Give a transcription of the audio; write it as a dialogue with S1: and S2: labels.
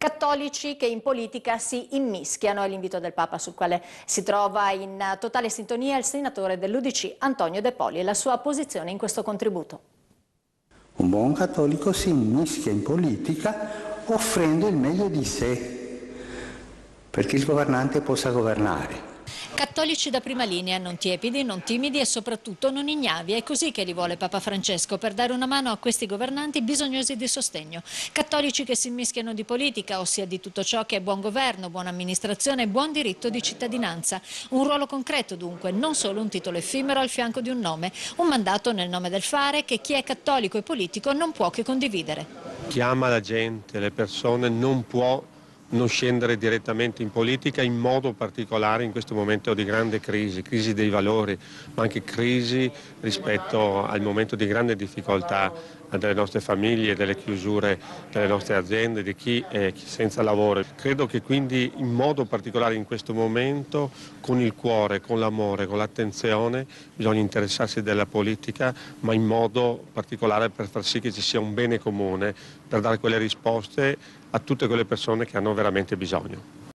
S1: Cattolici che in politica si immischiano, è l'invito del Papa sul quale si trova in totale sintonia il senatore dell'UDC Antonio De Poli e la sua posizione in questo contributo.
S2: Un buon cattolico si immischia in politica offrendo il meglio di sé perché il governante possa governare.
S1: Cattolici da prima linea, non tiepidi, non timidi e soprattutto non ignavi. È così che li vuole Papa Francesco per dare una mano a questi governanti bisognosi di sostegno. Cattolici che si immischiano di politica, ossia di tutto ciò che è buon governo, buona amministrazione e buon diritto di cittadinanza. Un ruolo concreto dunque, non solo un titolo effimero al fianco di un nome. Un mandato nel nome del fare che chi è cattolico e politico non può che condividere.
S3: Chiama la gente, le persone, non può non scendere direttamente in politica, in modo particolare in questo momento di grande crisi dei valori, ma anche crisi rispetto al momento di grande difficoltà delle nostre famiglie, delle chiusure delle nostre aziende, di chi è senza lavoro. Credo che quindi in modo particolare in questo momento, con il cuore, con l'amore, con l'attenzione, bisogna interessarsi della politica, ma in modo particolare per far sì che ci sia un bene comune, per dare quelle risposte a tutte quelle persone che hanno veramente bisogno.